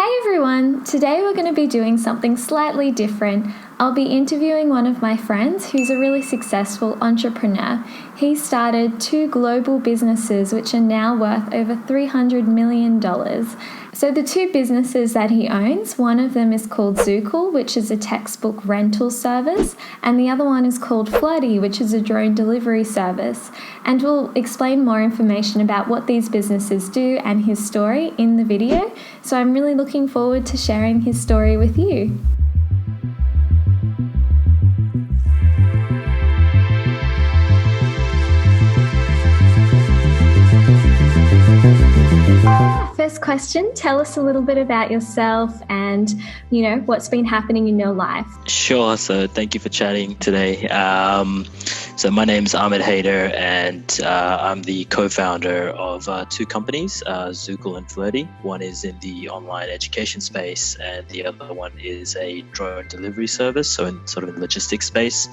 Hey everyone, today we're going to be doing something slightly different. I'll be interviewing one of my friends who's a really successful entrepreneur. He started 2 global businesses which are now worth over $300 million. So the 2 businesses that he owns, one of them is called Zookle, which is a textbook rental service, and the other one is called Floody, which is a drone delivery service. And we'll explain more information about what these businesses do and his story in the video. So I'm really looking forward to sharing his story with you. First question, tell us a little bit about yourself and, what's been happening in your life. Sure. So thank you for chatting today. So my name is Ahmed Haider, and I'm the co-founder of 2 companies, Zookle and Floody. One is in the online education space, and the other one is a drone delivery service, so in sort of in the logistics space.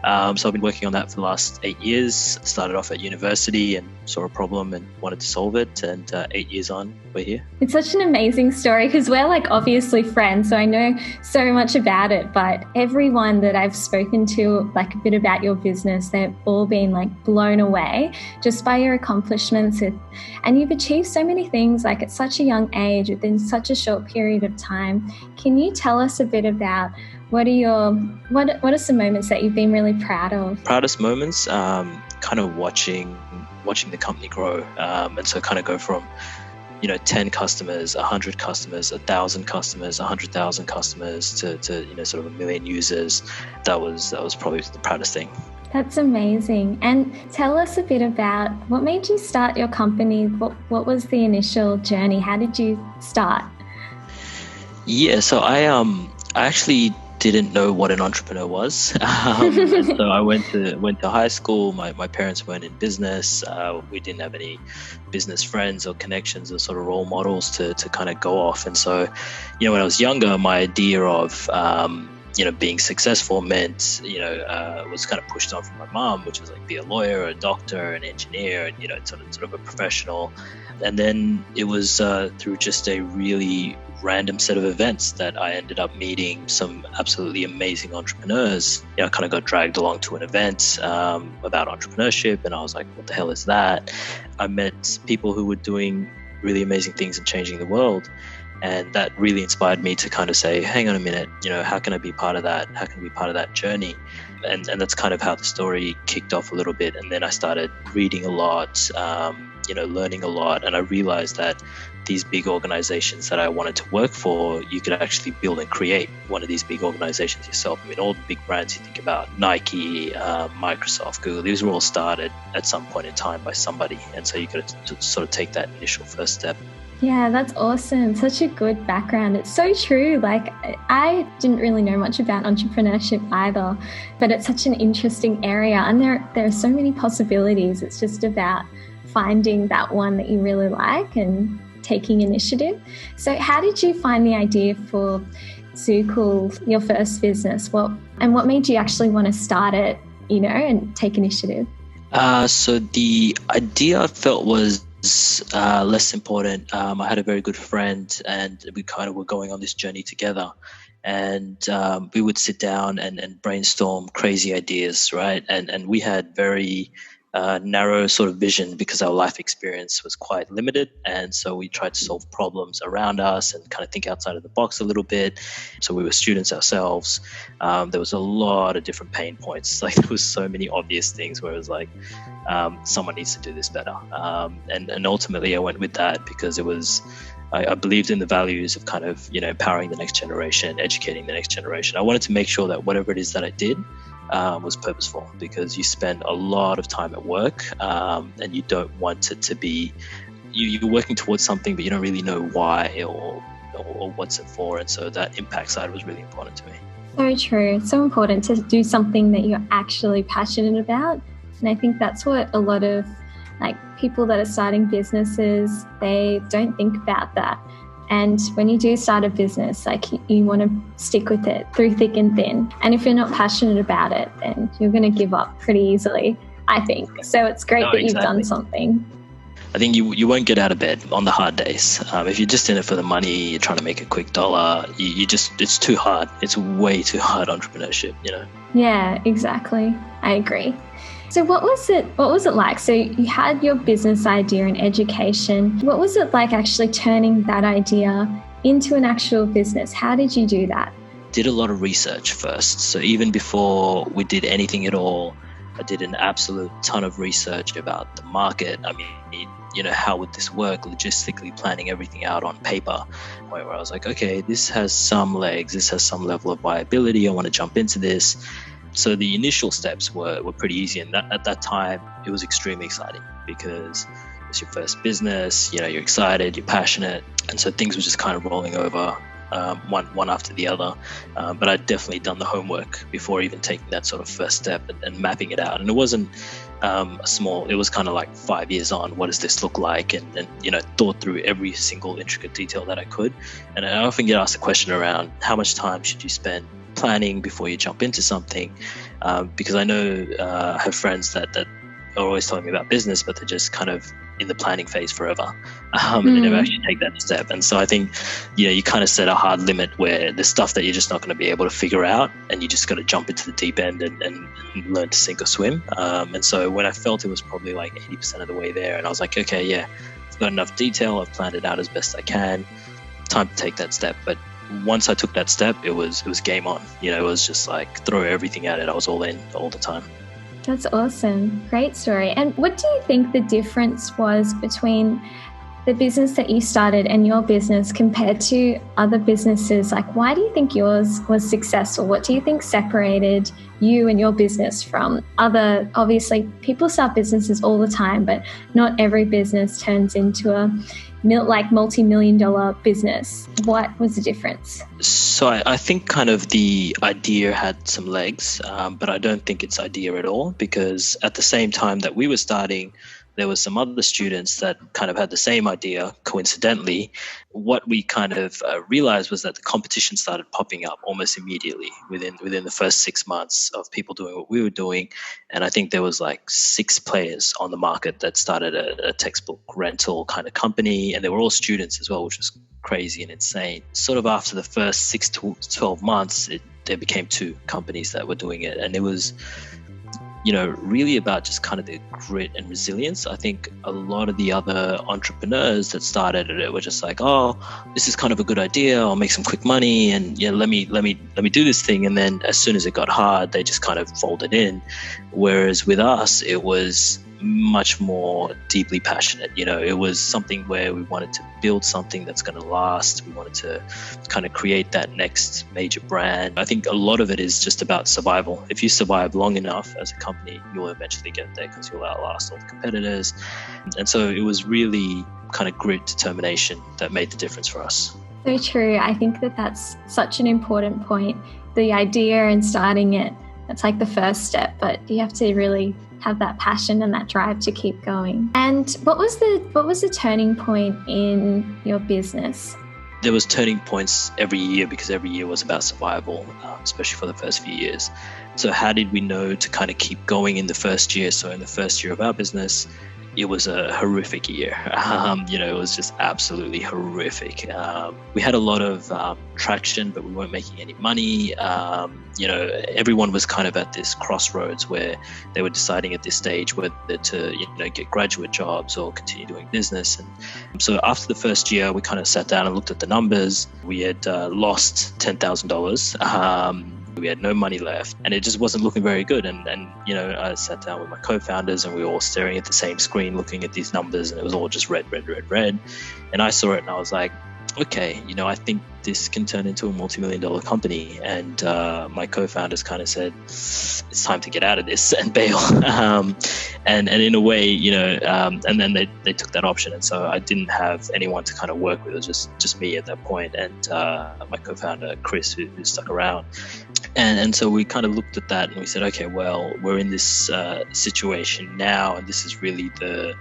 So I've been working on that for the last 8 years. Started off at university and saw a problem and wanted to solve it. And 8 years on, we're here. It's such an amazing story because we're obviously friends. So I know so much about it. But everyone that I've spoken to, a bit about your business, they've all been blown away just by your accomplishments. And you've achieved so many things at such a young age within such a short period of time. Can you tell us a bit about what are some moments that you've been really proud of? Proudest moments, kind of watching the company grow, and so kind of go from 10 customers, 100 customers, 1,000 customers, 100,000 customers to sort of 1 million users. That was probably the proudest thing. That's amazing. And tell us a bit about what made you start your company. What was the initial journey? How did you start? Yeah, so I actually didn't know what an entrepreneur was. And so I went to high school. My parents weren't in business. We didn't have any business friends or connections or sort of role models to kind of go off. And so, when I was younger, my idea of being successful meant, was kind of pushed on from my mom, which was be a lawyer, a doctor, an engineer, and sort of a professional. And then it was through just a really random set of events that I ended up meeting some absolutely amazing entrepreneurs. I kind of got dragged along to an event about entrepreneurship, and I was like, what the hell is that? I met people who were doing really amazing things and changing the world. And that really inspired me to kind of say, hang on a minute, how can I be part of that? How can I be part of that journey? And that's kind of how the story kicked off a little bit. And then I started reading a lot, learning a lot. And I realized that these big organizations that I wanted to work for, you could actually build and create one of these big organizations yourself. I mean, all the big brands you think about, Nike, Microsoft, Google, these were all started at some point in time by somebody. And so you could sort of take that initial first step. Yeah, that's awesome. Such a good background. It's so true. I didn't really know much about entrepreneurship either, but it's such an interesting area, and there are so many possibilities. It's just about finding that one that you really like and taking initiative. So how did you find the idea for Zookle, your first business? What made you actually want to start it, and take initiative? So the idea I felt was less important. I had a very good friend, and we kind of were going on this journey together, and we would sit down and brainstorm crazy ideas, right? And we had very narrow sort of vision because our life experience was quite limited, and so we tried to solve problems around us and kind of think outside of the box a little bit. So we were students ourselves. There was a lot of different pain points. There was so many obvious things where it was someone needs to do this better. And ultimately I went with that because it was, I believed in the values of kind of, empowering the next generation, educating the next generation. I wanted to make sure that whatever it is that I did was purposeful, because you spend a lot of time at work, and you don't want it to be, you're working towards something, but you don't really know why or what's it for. And so that impact side was really important to me. So true. It's so important to do something that you're actually passionate about. And I think that's what a lot of people that are starting businesses, they don't think about that. And when you do start a business, you want to stick with it through thick and thin. And if you're not passionate about it, then you're going to give up pretty easily, I think. So it's great that you've done something. I think you won't get out of bed on the hard days. If you're just in it for the money, you're trying to make a quick dollar, it's too hard. It's way too hard, entrepreneurship, you know? Yeah, exactly. I agree. So what was it like? So you had your business idea in education. What was it like actually turning that idea into an actual business? How did you do that? Did a lot of research first. So even before we did anything at all, I did an absolute ton of research about the market. I mean, you know, how would this work logistically, planning everything out on paper, where I was like, okay, this has some legs, this has some level of viability, I want to jump into this. So the initial steps were pretty easy, and at that time it was extremely exciting because it's your first business, you know, you're excited, you're passionate, and so things were just kind of rolling over one after the other. But I'd definitely done the homework before even taking that sort of first step and mapping it out. And it wasn't it was kind of like 5 years on, what does this look like? And you know, thought through every single intricate detail that I could. And I often get asked the question around how much time should you spend planning before you jump into something, because I know I have friends that are always telling me about business, but they're just kind of in the planning phase forever, and they never actually take that step. And so I think, you know, you kind of set a hard limit where there's stuff that you're just not going to be able to figure out, and you just got to jump into the deep end and learn to sink or swim. And so when I felt it was probably like 80% of the way there, and I was like, okay, yeah, I've got enough detail, I've planned it out as best I can, time to take that step. But once I took that step, it was game on. You know, it was just like throw everything at it. I was all in all the time. That's awesome. Great story. And what do you think the difference was between the business that you started and your business compared to other businesses? Like, why do you think yours was successful? What do you think separated you and your business from other? Obviously, people start businesses all the time, but not every business turns into a multi-million-dollar business. What was the difference? So I think kind of the idea had some legs, but I don't think it's idea at all, because at the same time that we were starting, there were some other students that kind of had the same idea coincidentally. What we kind of realized was that the competition started popping up almost immediately within the first 6 months of people doing what we were doing. And I think there was like 6 players on the market that started a textbook rental kind of company, and they were all students as well, which was crazy and insane. Sort of after the first 6 to 12 months, there became 2 companies that were doing it, and it was, you know, really about just kind of the grit and resilience. I think a lot of the other entrepreneurs that started it were just like, oh, this is kind of a good idea, I'll make some quick money, and you know, let me do this thing. And then as soon as it got hard, they just kind of folded in. Whereas with us, it was much more deeply passionate. You know, it was something where we wanted to build something that's going to last. We wanted to kind of create that next major brand. I think a lot of it is just about survival. If you survive long enough as a company, you'll eventually get there because you'll outlast all the competitors. And so it was really kind of grit, determination that made the difference for us. So true. I think that that's such an important point. The idea and starting it, that's like the first step, but you have to really have that passion and that drive to keep going. And what was the turning point in your business? There was turning points every year, because every year was about survival, especially for the first few years. So how did we know to kind of keep going in the first year? So in the first year of our business, it was a horrific year. You know, it was just absolutely horrific. We had a lot of traction, but we weren't making any money. You know, everyone was kind of at this crossroads where they were deciding at this stage whether to, you know, get graduate jobs or continue doing business. And so after the first year, we kind of sat down and looked at the numbers. We had lost $10,000. We had no money left, and it just wasn't looking very good. And you know, I sat down with my co-founders, and we were all staring at the same screen, looking at these numbers, and it was all just red. And I saw it, and I was like, okay, you know, I think this can turn into a multi-million-dollar company. And my co-founders kind of said, it's time to get out of this and bail. And in a way, you know, and then they took that option. And so I didn't have anyone to kind of work with. It was just me at that point, and my co-founder, Chris, who stuck around. And so we kind of looked at that and we said, okay, well, we're in this situation now, and this is really the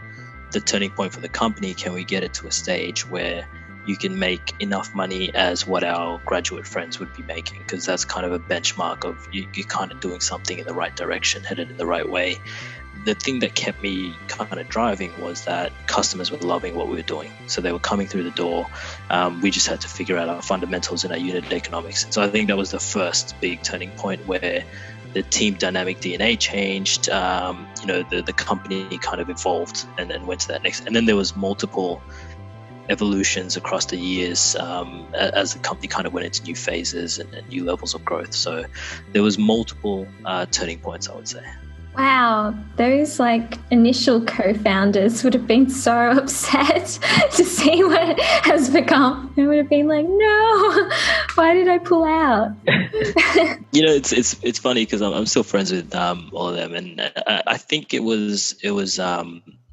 turning point for the company. Can we get it to a stage where you can make enough money as what our graduate friends would be making? Because that's kind of a benchmark of you're kind of doing something in the right direction, headed in the right way. the thing that kept me kind of driving was that customers were loving what we were doing. So they were coming through the door. We just had to figure out our fundamentals and our unit economics. And so I think that was the first big turning point where the team dynamic DNA changed. The company kind of evolved and then went to that next. And then there was multiple evolutions across the years as the company kind of went into new phases and new levels of growth. So there was multiple turning points, I would say. Wow, those initial co-founders would have been so upset to see what it has become. They would have been like, no, why did I pull out? It's funny because I'm still friends with all of them, and I think it was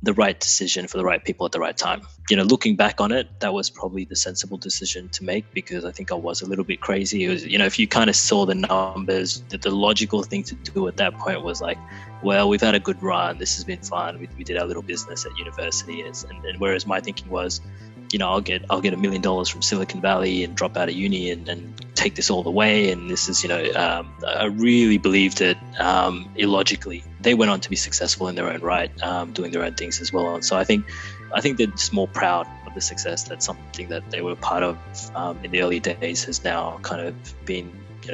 the right decision for the right people at the right time. Looking back on it, that was probably the sensible decision to make, because I think I was a little bit crazy. It was, if you kind of saw the numbers, the logical thing to do at that point was like, well, we've had a good run. This has been fun. We did our little business at university. And whereas my thinking was, I'll get $1 million from Silicon Valley and drop out of uni and take this all the way. And this is, I really believed it illogically. They went on to be successful in their own right, doing their own things as well. And so I think they're just more proud of the success that something that they were part of in the early days has now kind of been,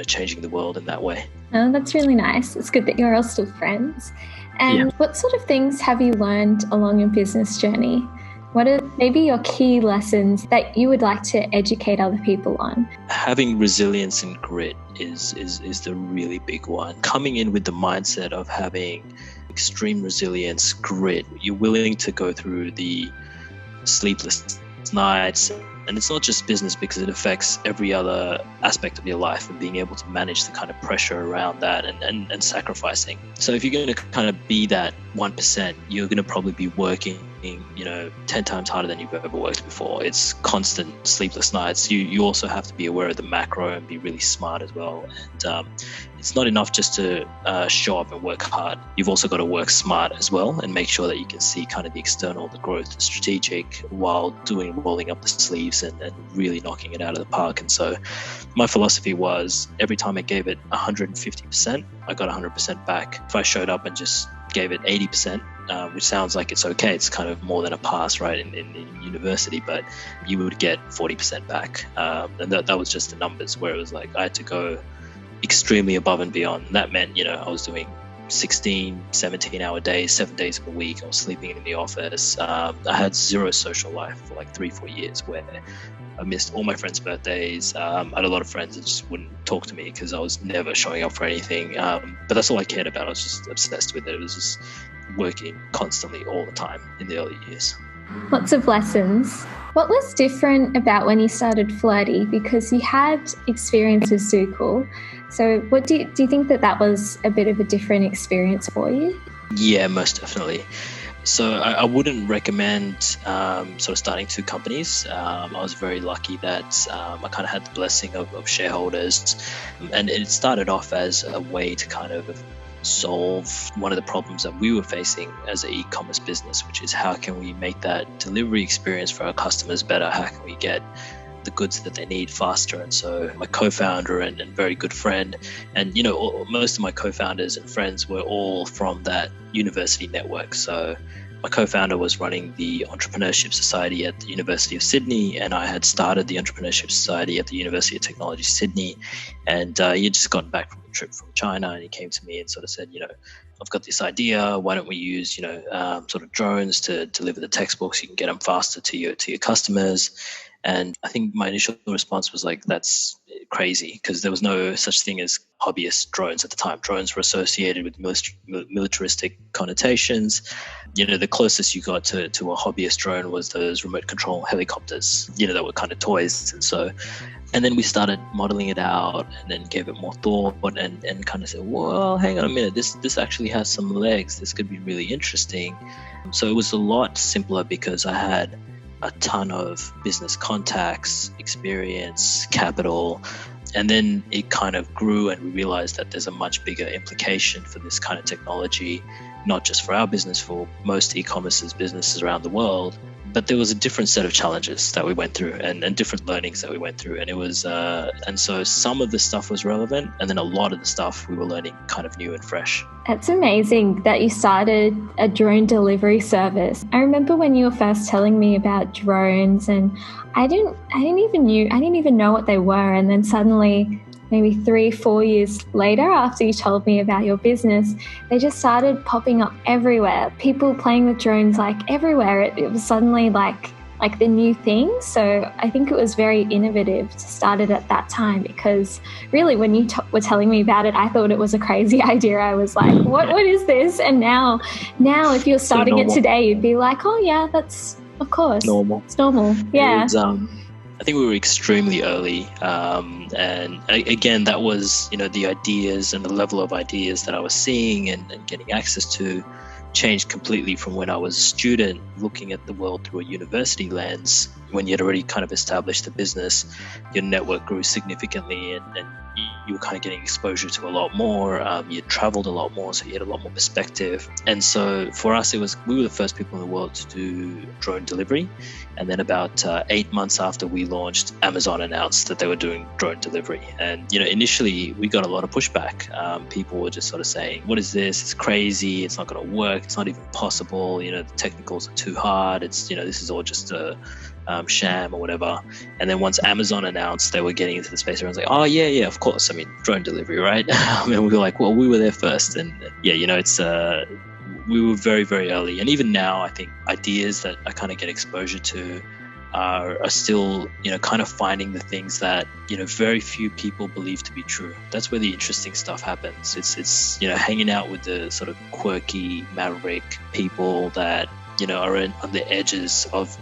changing the world in that way. Oh, that's really nice. It's good that you're all still friends. And What sort of things have you learned along your business journey? What are maybe your key lessons that you would like to educate other people on? Having resilience and grit is the really big one. Coming in with the mindset of having extreme resilience, grit, you're willing to go through the sleepless nights. And it's not just business, because it affects every other aspect of your life, and being able to manage the kind of pressure around that and sacrificing. So if you're going to kind of be that 1%, you're going to probably be working 10 times harder than you've ever worked before. It's constant sleepless nights. You also have to be aware of the macro and be really smart as well. And it's not enough just to show up and work hard. You've also got to work smart as well and make sure that you can see kind of the external, the growth, the strategic, while rolling up the sleeves and really knocking it out of the park. And so my philosophy was, every time I gave it 150%, I got 100% back. If I showed up and just gave it 80%, which sounds like it's okay, it's kind of more than a pass, right, in university, but you would get 40% back. And that was just the numbers, where it was like I had to go extremely above and beyond. And that meant, I was doing 16, 17-hour days, 7 days a week. I was sleeping in the office. I had zero social life for 3-4 years, where I missed all my friends' birthdays. I had a lot of friends that just wouldn't talk to me because I was never showing up for anything. But that's all I cared about. I was just obsessed with it. It was just working constantly all the time in the early years. Lots of lessons. What was different about when you started Flirty? Because you had experience with Zookle. So what do you think that was a bit of a different experience for you? Yeah, most definitely. So I wouldn't recommend sort of starting two companies. I was very lucky that I kind of had the blessing of shareholders, and it started off as a way to kind of solve one of the problems that we were facing as an e-commerce business, which is how can we make that delivery experience for our customers better? How can we get the goods that they need faster? And so my co-founder and very good friend, and most of my co-founders and friends were all from that university network. So my co-founder was running the Entrepreneurship Society at the University of Sydney, and I had started the Entrepreneurship Society at the University of Technology, Sydney. And he had just gotten back from a trip from China, and he came to me and sort of said, I've got this idea. Why don't we use, sort of drones to deliver the textbooks? You can get them faster to your customers. And I think my initial response was like, that's crazy, because there was no such thing as hobbyist drones at the time. Drones were associated with militaristic connotations. The closest you got to a hobbyist drone was those remote control helicopters, that were kind of toys. And then we started modeling it out, and then gave it more thought and kind of said, well, hang on a minute, this actually has some legs. This could be really interesting. So it was a lot simpler because I had a ton of business contacts, experience, capital, and then it kind of grew, and we realized that there's a much bigger implication for this kind of technology, not just for our business, for most e-commerce businesses around the world, but there was a different set of challenges that we went through and different learnings that we went through. And it was, and so some of the stuff was relevant, and then a lot of the stuff we were learning kind of new and fresh. It's amazing that you started a drone delivery service. I remember when you were first telling me about drones, and I didn't even know what they were. And then suddenly, maybe 3-4 years later, after you told me about your business, they just started popping up everywhere. People playing with drones like everywhere. It was suddenly like the new thing. So I think it was very innovative to start it at that time, because really when you were telling me about it, I thought it was a crazy idea. I was like, what is this? And now if you're starting it today, you'd be like, oh yeah, that's, of course, normal. It's normal. Yeah. I think we were extremely early. And again, that was, the ideas and the level of ideas that I was seeing and getting access to changed completely from when I was a student looking at the world through a university lens. When you had already kind of established the business, your network grew significantly, and you were kind of getting exposure to a lot more. You traveled a lot more, so you had a lot more perspective. And so for us, we were the first people in the world to do drone delivery. And then about 8 months after we launched, Amazon announced that they were doing drone delivery. And, initially we got a lot of pushback. People were just sort of saying, what is this? It's crazy. It's not going to work. It's not even possible. The technicals are too hard. It's, this is all just a sham or whatever. And then once Amazon announced they were getting into the space, everyone's like, oh yeah, of course. I mean, drone delivery, right? And we were like, well, we were there first. And yeah, it's, we were very, very early. And even now, I think ideas that I kind of get exposure to are still, kind of finding the things that, very few people believe to be true. That's where the interesting stuff happens. It's hanging out with the sort of quirky, maverick people that, are on the edges of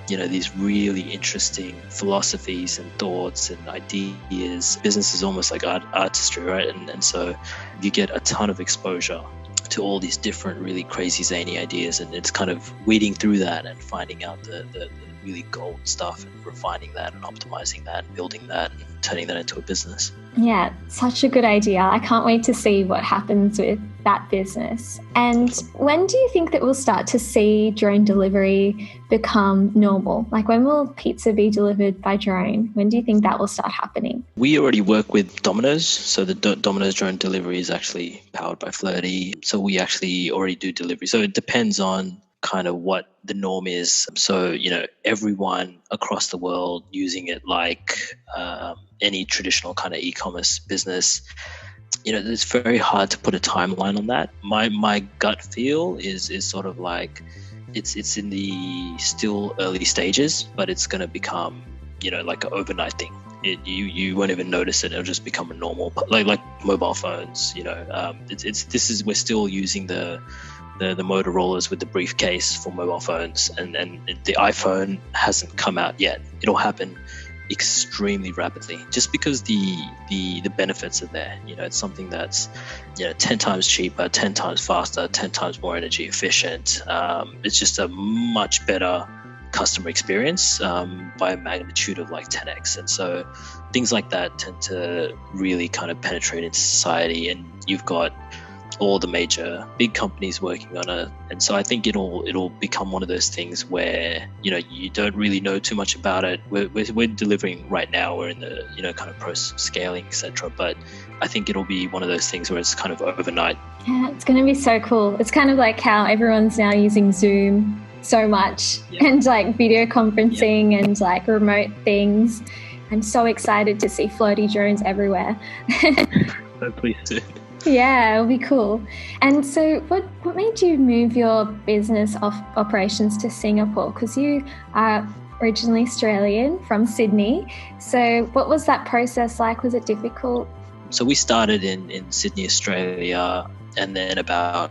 these really interesting philosophies and thoughts and ideas. Business is almost like artistry, right? And so you get a ton of exposure to all these different really crazy zany ideas, and it's kind of weeding through that and finding out the really gold stuff and refining that and optimizing that and building that and turning that into a business. Yeah, such a good idea. I can't wait to see what happens with that business. And when do you think that we'll start to see drone delivery become normal? Like, when will pizza be delivered by drone? When do you think that will start happening? We already work with Domino's. So the Domino's drone delivery is actually powered by Flirty. So we actually already do delivery. So it depends on kind of what the norm is. So, everyone across the world using it like any traditional kind of e-commerce business, it's very hard to put a timeline on that. My gut feel is sort of like it's in the still early stages, but it's going to become, like an overnight thing. You won't even notice it. It'll just become a normal, like mobile phones, we're still using the Motorola's with the briefcase for mobile phones, and the iPhone hasn't come out yet. It'll happen extremely rapidly, just because the benefits are there. It's something that's 10 times cheaper, 10 times faster, 10 times more energy efficient. It's just a much better customer experience by a magnitude of like 10x. And so things like that tend to really kind of penetrate into society, and you've got all the major big companies working on it. And so I think it'll become one of those things where you don't really know too much about it. We're delivering right now. We're in the kind of pro scaling, etc. But I think it'll be one of those things where it's kind of overnight. Yeah, it's going to be so cool. It's kind of like how everyone's now using Zoom so much, and like video conferencing and like remote things. I'm so excited to see floaty drones everywhere. Hopefully soon. Yeah, it'll be cool. And so what made you move your business operations to Singapore? Because you are originally Australian from Sydney. So what was that process like? Was it difficult? So we started in Sydney, Australia, and then about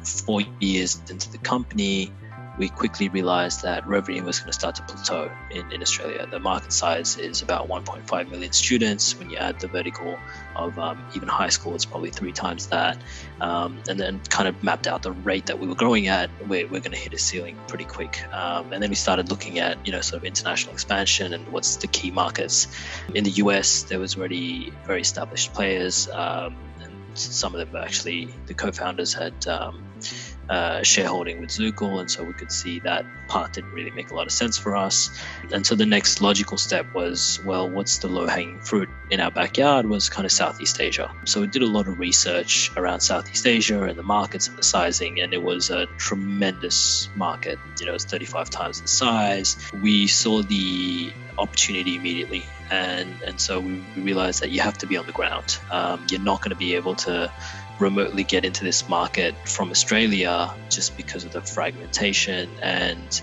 4 years into the company, we quickly realized that revenue was going to start to plateau in Australia. The market size is about 1.5 million students. When you add the vertical of even high school, it's probably 3 times that. And then kind of mapped out the rate that we were growing at, we're going to hit a ceiling pretty quick. And then we started looking at, sort of international expansion and what's the key markets. In the US, there was already very established players. And some of them actually, the co-founders had shareholding with Zookle, and so we could see that part didn't really make a lot of sense for us. And so the next logical step was, well, what's the low-hanging fruit in our backyard was kind of Southeast Asia. So we did a lot of research around Southeast Asia and the markets and the sizing, and it was a tremendous market. It's 35 times the size. We saw the opportunity immediately, and so we realized that you have to be on the ground. You're not going to be able to remotely get into this market from Australia just because of the fragmentation and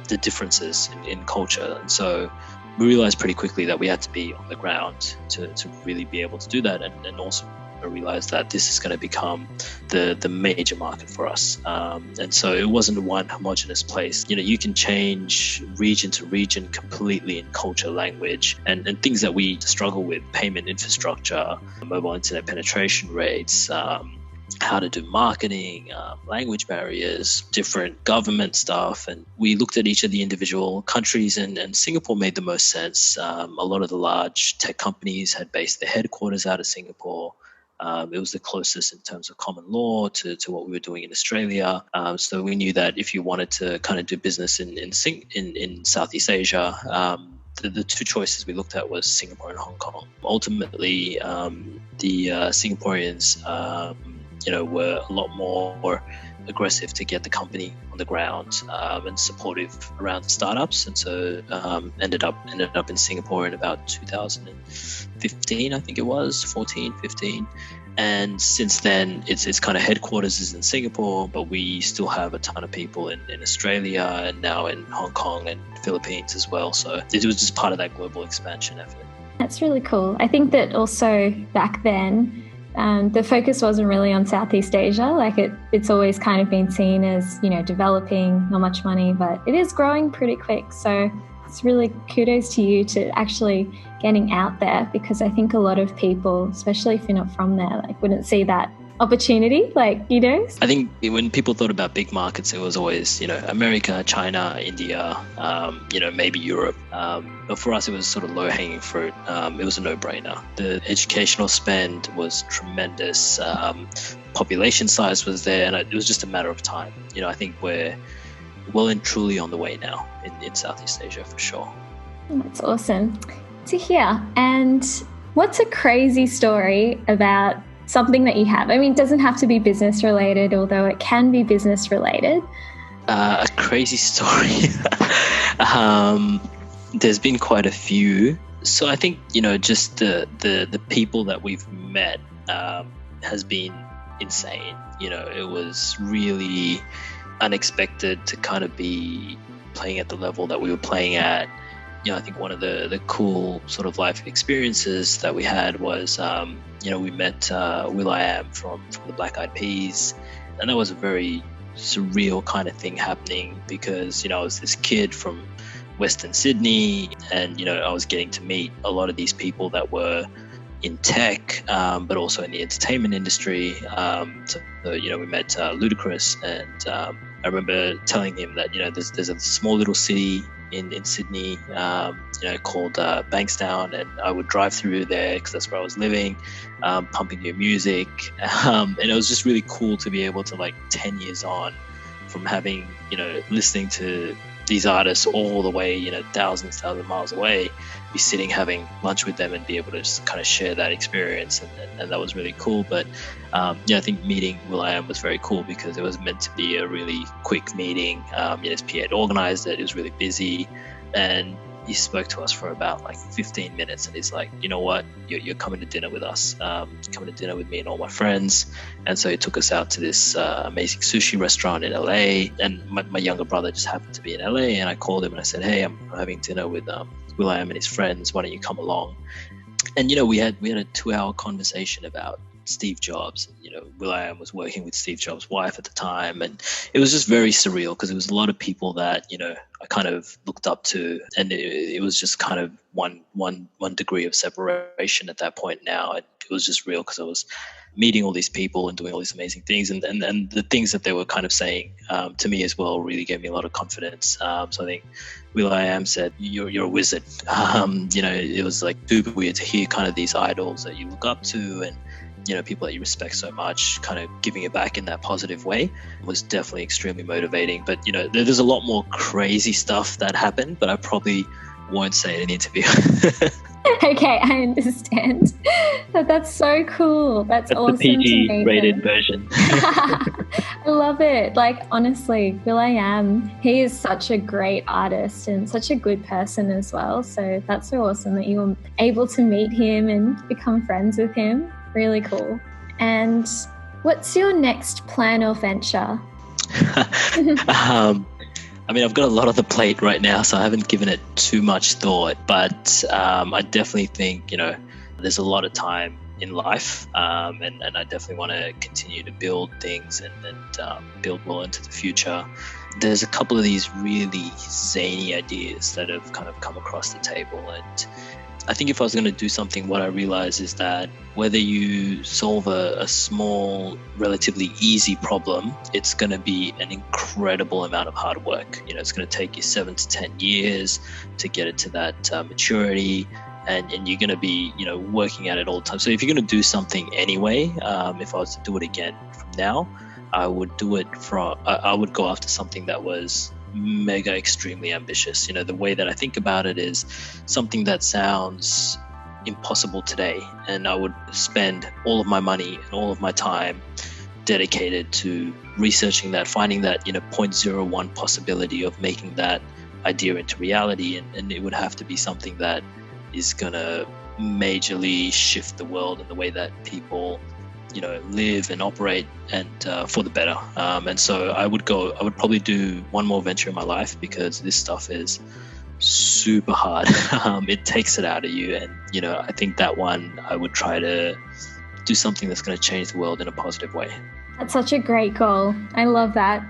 the differences in culture. And so we realized pretty quickly that we had to be on the ground to really be able to do that, and also realized that this is going to become the major market for us. And so it wasn't one homogenous place. You can change region to region completely in culture, language, and things that we struggle with: payment infrastructure, mobile internet penetration rates, how to do marketing, language barriers, different government stuff. And we looked at each of the individual countries, and Singapore made the most sense. A lot of the large tech companies had based their headquarters out of Singapore. It was the closest in terms of common law to what we were doing in Australia. So we knew that if you wanted to kind of do business in Southeast Asia, the two choices we looked at was Singapore and Hong Kong. Ultimately, the Singaporeans, were a lot more aggressive to get the company on the ground and supportive around the startups, and so ended up in Singapore in about 2015, I think it was 14, 15. And since then, its kind of headquarters is in Singapore, but we still have a ton of people in Australia and now in Hong Kong and Philippines as well. So it was just part of that global expansion effort. That's really cool. I think that also back then, the focus wasn't really on Southeast Asia. Like it's always kind of been seen as, developing, not much money, but it is growing pretty quick. So it's really kudos to you to actually getting out there, because I think a lot of people, especially if you're not from there, wouldn't see that opportunity, I think when people thought about big markets, it was always, America, China, India, maybe Europe. But for us, it was sort of low-hanging fruit. It was a no-brainer. The educational spend was tremendous. Population size was there, and it was just a matter of time. I think we're well and truly on the way now in Southeast Asia for sure. That's awesome to hear. And what's a crazy story about something that you have? I mean, it doesn't have to be business related, although it can be business related. A crazy story. There's been quite a few. So I think, just the people that we've met has been insane. It was really unexpected to kind of be playing at the level that we were playing at. I think one of the cool sort of life experiences that we had was, we met will.i.am from the Black Eyed Peas, and that was a very surreal kind of thing happening because, I was this kid from Western Sydney, and, I was getting to meet a lot of these people that were in tech, but also in the entertainment industry. So we met Ludacris, and I remember telling him that, there's a small little city in Sydney, called Bankstown, and I would drive through there because that's where I was living, pumping new music, and it was just really cool to be able to 10 years on from having, listening to these artists all the way, thousands of miles away, be sitting having lunch with them and be able to just kind of share that experience, and that was really cool. But I think meeting will.i.am was very cool because it was meant to be a really quick meeting. SP had organized it. It was really busy, and he spoke to us for about 15 minutes, and he's like, you know what, you're coming to dinner with us, coming to dinner with me and all my friends. And so he took us out to this amazing sushi restaurant in LA, and my younger brother just happened to be in LA, and I called him and I said, hey, I'm having dinner with will.i.am and his friends, why don't you come along? And we had a 2-hour conversation about Steve Jobs. will.i.am was working with Steve Jobs' wife at the time, and it was just very surreal because it was a lot of people that I kind of looked up to, and it was just kind of one degree of separation at that point. Now it was just real because I was meeting all these people and doing all these amazing things, and the things that they were kind of saying to me as well really gave me a lot of confidence. So I think will.i.am said, you're a wizard. It was super weird to hear kind of these idols that you look up to and people that you respect so much, kind of giving it back in that positive way was definitely extremely motivating. But, there's a lot more crazy stuff that happened, but I probably won't say it in the interview. Okay, I understand. That's so cool. That's awesome. The PG rated version. I love it. Like, honestly, will.i.am, he is such a great artist and such a good person as well. So that's so awesome that you were able to meet him and become friends with him. Really cool. And what's your next plan or venture? I've got a lot on the plate right now, so I haven't given it too much thought, but I definitely think, there's a lot of time in life, and I definitely want to continue to build things and build well into the future. There's a couple of these really zany ideas that have kind of come across the table, and I think if I was going to do something, what I realized is that whether you solve a small, relatively easy problem, it's going to be an incredible amount of hard work. It's going to take you 7 to 10 years to get it to that maturity, and you're going to be, working at it all the time. So if you're going to do something anyway, if I was to do it again from now, I would do it I would go after something that was mega extremely ambitious. The way that I think about it is something that sounds impossible today, and I would spend all of my money and all of my time dedicated to researching that, finding that 0.01 possibility of making that idea into reality, and it would have to be something that is gonna majorly shift the world and the way that people live and operate, and for the better. And so I would probably do one more venture in my life, because this stuff is super hard. It takes it out of you. And, I think that one, I would try to do something that's going to change the world in a positive way. That's such a great goal. I love that.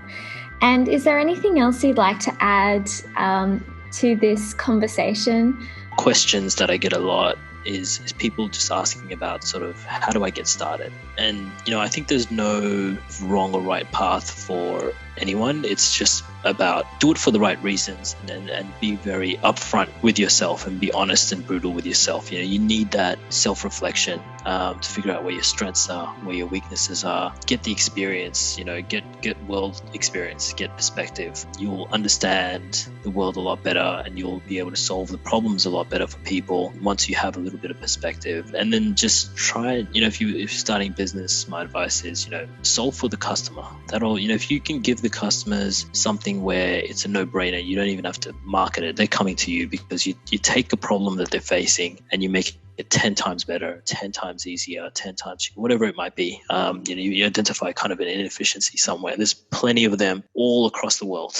And is there anything else you'd like to add to this conversation? Questions that I get a lot is people just asking about sort of, how do I get started? And, I think there's no wrong or right path for anyone. It's just about do it for the right reasons, and be very upfront with yourself and be honest and brutal with yourself. You need that self-reflection to figure out where your strengths are, where your weaknesses are. Get the experience, get world experience, get perspective. You'll understand the world a lot better, and you'll be able to solve the problems a lot better for people once you have a little bit of perspective. And then just try, if you're starting business, my advice is, solve for the customer. That'll, if you can give the customers something where it's a no-brainer, you don't even have to market it. They're coming to you because you take a problem that they're facing and you make it 10 times better, 10 times easier, 10 times cheaper, whatever it might be. You identify kind of an inefficiency somewhere. There's plenty of them all across the world,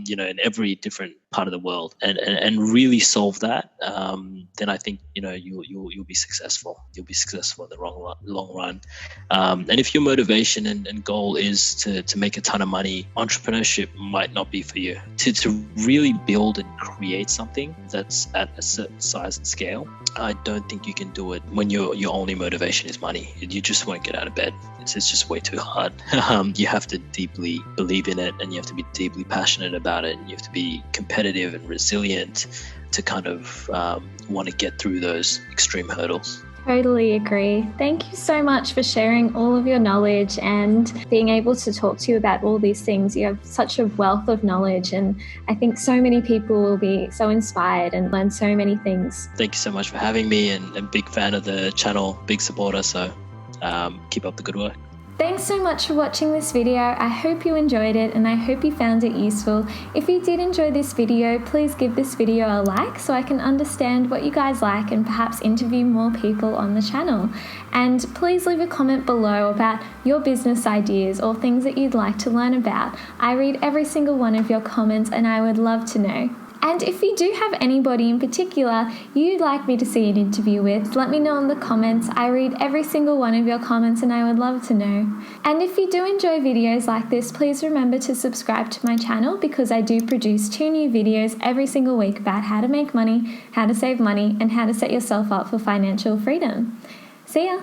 in every different part of the world, and really solve that. Then I think, you'll be successful. You'll be successful in the long run. And if your motivation and goal is to make a ton of money, entrepreneurship might not be for you. To really build and create something that's at a certain size and scale, I don't think you can do it when your only motivation is money. You just won't get out of bed. It's just way too hard. You have to deeply believe in it, and you have to be deeply passionate about it, and you have to be competitive and resilient to kind of want to get through those extreme hurdles. Totally agree. Thank you so much for sharing all of your knowledge and being able to talk to you about all these things. You have such a wealth of knowledge, and I think so many people will be so inspired and learn so many things. Thank you so much for having me, and big fan of the channel, big supporter. So keep up the good work. Thanks so much for watching this video. I hope you enjoyed it, and I hope you found it useful. If you did enjoy this video, please give this video a like so I can understand what you guys like and perhaps interview more people on the channel. And please leave a comment below about your business ideas or things that you'd like to learn about. I read every single one of your comments, and I would love to know. And if you do have anybody in particular you'd like me to see an interview with, let me know in the comments. I read every single one of your comments, and I would love to know. And if you do enjoy videos like this, please remember to subscribe to my channel, because I do produce 2 new videos every single week about how to make money, how to save money, and how to set yourself up for financial freedom. See ya!